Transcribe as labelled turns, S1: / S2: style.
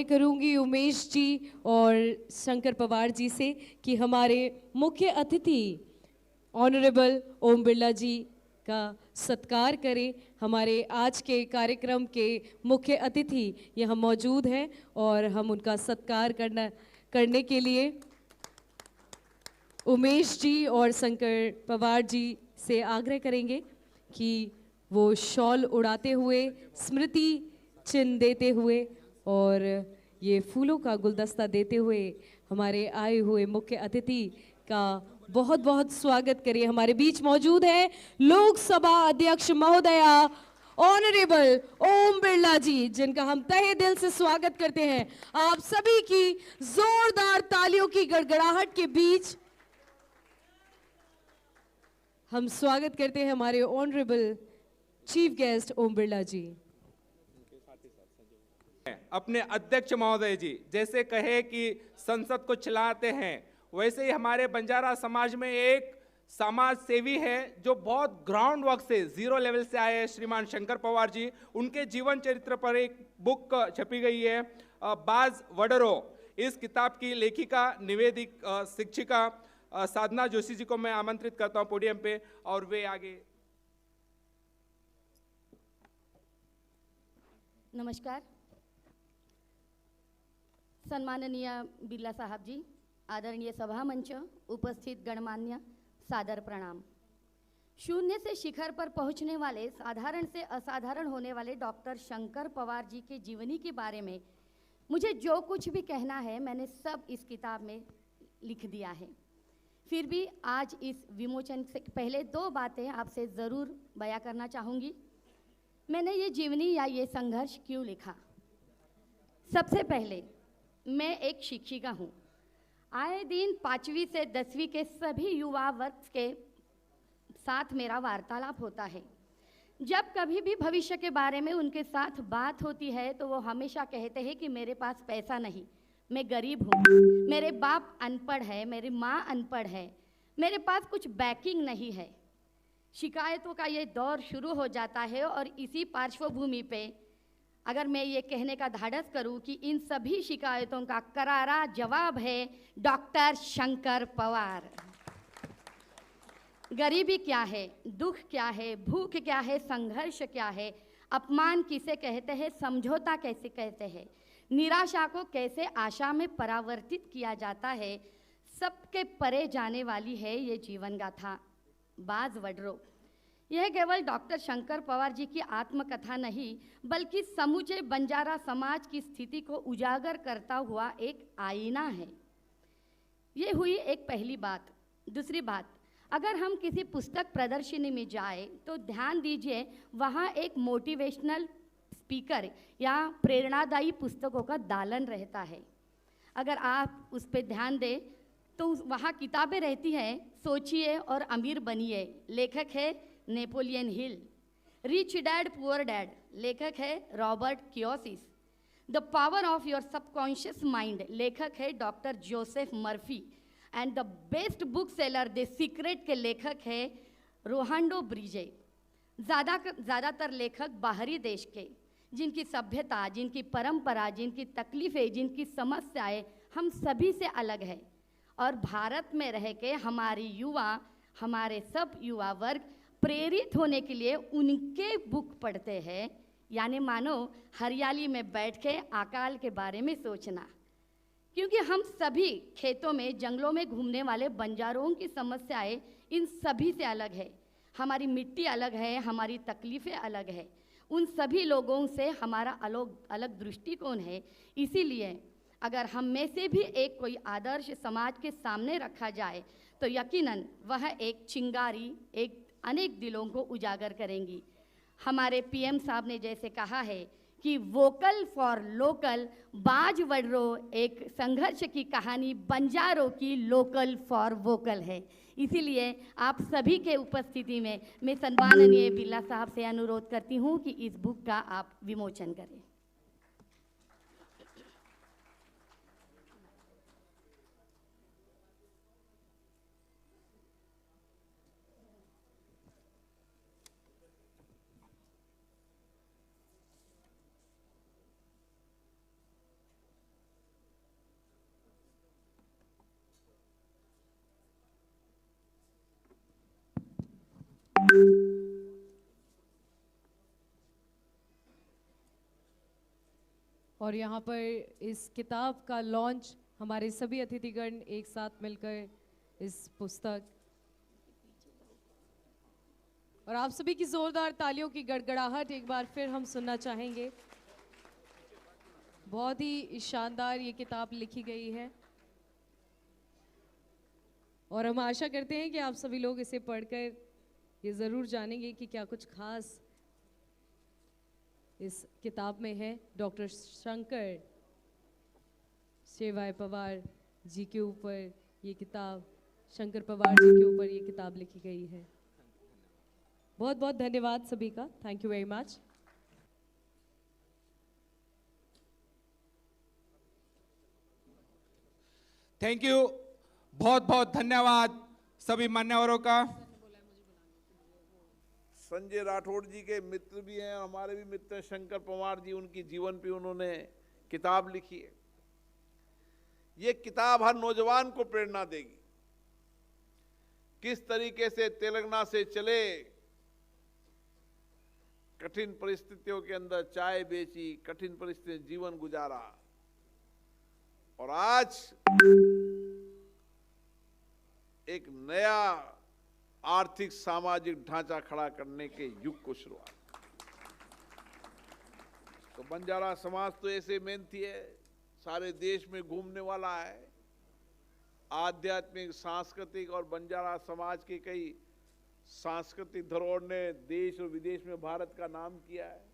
S1: आग्रह करूंगी उमेश जी और शंकर पवार जी से कि हमारे मुख्य अतिथि ऑनरेबल ओम बिरला जी का सत्कार करें। हमारे आज के कार्यक्रम के मुख्य अतिथि यहाँ मौजूद हैं और हम उनका सत्कार करने के लिए उमेश जी और शंकर पवार जी से आग्रह करेंगे कि वो शॉल उड़ाते हुए, स्मृति चिन्ह देते हुए और ये फूलों का गुलदस्ता देते हुए हमारे आए हुए मुख्य अतिथि का बहुत बहुत स्वागत करिए। हमारे बीच मौजूद है लोकसभा अध्यक्ष महोदया ऑनरेबल ओम बिरला जी, जिनका हम तहे दिल से स्वागत करते हैं। आप सभी की जोरदार तालियों की गड़गड़ाहट के बीच हम स्वागत करते हैं हमारे honourable chief guest Om Birla जी।
S2: अपने अध्यक्ष महोदय जी जैसे कहे कि संसद को चलाते हैं, वैसे ही हमारे बंजारा समाज में एक समाज सेवी है जो बहुत ग्राउंड वर्क से, जीरो लेवल से आए हैं, श्रीमान शंकर पवार जी। उनके जीवन चरित्र पर एक बुक छपी गई है, बाज वडरो। इस किताब की लेखिका, निवेदिक शिक्षिका साधना जोशी जी को मैं आमंत्रित करता हूं पोडियम पे और वे आगे।
S3: नमस्कार। सम्माननीय बिरला साहब जी, आदरणीय सभा मंच, उपस्थित गणमान्य, सादर प्रणाम। शून्य से शिखर पर पहुंचने वाले, साधारण से असाधारण होने वाले डॉक्टर शंकर पवार जी के जीवनी के बारे में मुझे जो कुछ भी कहना है मैंने सब इस किताब में लिख दिया है। फिर भी आज इस विमोचन से पहले दो बातें आपसे ज़रूर बयां करना चाहूँगी। मैंने ये जीवनी या ये संघर्ष क्यों लिखा? सबसे पहले मैं एक शिक्षिका हूँ। आए दिन 5वीं से 10वीं के सभी युवा वर्ग के साथ मेरा वार्तालाप होता है। जब कभी भी भविष्य के बारे में उनके साथ बात होती है तो वो हमेशा कहते हैं कि मेरे पास पैसा नहीं, मैं गरीब हूँ, मेरे बाप अनपढ़ है, मेरी माँ अनपढ़ है, मेरे पास कुछ बैकिंग नहीं है। शिकायतों का ये दौर शुरू हो जाता है और इसी पार्श्वभूमि पे अगर मैं ये कहने का धाड़स करूं कि इन सभी शिकायतों का करारा जवाब है डॉक्टर शंकर पवार। गरीबी क्या है, दुख क्या है, भूख क्या है, संघर्ष क्या है, अपमान किसे कहते हैं, समझौता कैसे कहते हैं, निराशा को कैसे आशा में परावर्तित किया जाता है, सबके परे जाने वाली है ये जीवन गाथा बाज वडरो। यह केवल डॉक्टर शंकर पवार जी की आत्मकथा नहीं बल्कि समूचे बंजारा समाज की स्थिति को उजागर करता हुआ एक आईना है। ये हुई एक पहली बात। दूसरी बात, अगर हम किसी पुस्तक प्रदर्शनी में जाए तो ध्यान दीजिए वहाँ एक मोटिवेशनल स्पीकर या प्रेरणादायी पुस्तकों का दालन रहता है। अगर आप उस पर ध्यान दें तो वहाँ किताबें रहती हैं, सोचिए और अमीर बनिए, लेखक है Napoleon Hill. Rich dad poor dad, लेखक है Robert Kiyosaki. The power of your subconscious mind, लेखक है doctor Joseph Murphy. And the best book seller the secret के लेखक है रोहांडो ब्रिजे। ज़्यादातर लेखक बाहरी देश के, जिनकी सभ्यता, जिनकी परंपरा, जिनकी तकलीफ़ें, जिनकी समस्याएं हम सभी से अलग है। और भारत में रह के हमारी युवा, हमारे सब युवा वर्ग प्रेरित होने के लिए उनके बुक पढ़ते हैं। यानी मानो हरियाली में बैठ के अकाल के बारे में सोचना। क्योंकि हम सभी खेतों में, जंगलों में घूमने वाले बंजारों की समस्याएं इन सभी से अलग है। हमारी मिट्टी अलग है, हमारी तकलीफ़ें अलग है, उन सभी लोगों से हमारा अलग दृष्टिकोण है। इसीलिए अगर हम में से भी एक कोई आदर्श समाज के सामने रखा जाए तो यकीनन वह एक चिंगारी एक अनेक दिलों को उजागर करेंगी। हमारे पीएम साहब ने जैसे कहा है कि वोकल फॉर लोकल, बाज वडरो एक संघर्ष की कहानी बंजारों की लोकल फॉर वोकल है। इसीलिए आप सभी के उपस्थिति में मैं सम्माननीय बिरला साहब से अनुरोध करती हूँ कि इस बुक का आप विमोचन करें।
S1: और यहाँ पर इस किताब का लॉन्च हमारे सभी अतिथिगण एक साथ मिलकर इस पुस्तक, और आप सभी की जोरदार तालियों की गड़गड़ाहट एक बार फिर हम सुनना चाहेंगे। बहुत ही शानदार ये किताब लिखी गई है और हम आशा करते हैं कि आप सभी लोग इसे पढ़कर ये ज़रूर जानेंगे कि क्या कुछ खास इस किताब में है। डॉक्टर शंकर शेवाय पवार जी के ऊपर ये किताब, शंकर पवार जी के ऊपर ये किताब लिखी गई है। बहुत बहुत धन्यवाद सभी का। Thank you very much.
S2: Thank you, बहुत बहुत धन्यवाद सभी मान्यवरों का।
S4: संजय राठौड़ जी के मित्र भी हैं, हमारे भी मित्र हैं शंकर पवार जी, उनकी जीवन पे उन्होंने किताब लिखी है। ये किताब हर नौजवान को प्रेरणा देगी, किस तरीके से तेलंगाना से चले, कठिन परिस्थितियों के अंदर चाय बेची, कठिन परिस्थितियों में जीवन गुजारा और आज एक नया आर्थिक सामाजिक ढांचा खड़ा करने के युग को शुरुआत। तो बंजारा समाज तो ऐसे मेहनती है, सारे देश में घूमने वाला है, आध्यात्मिक, सांस्कृतिक और बंजारा समाज के कई सांस्कृतिक धरोहर ने देश और विदेश में भारत का नाम किया है।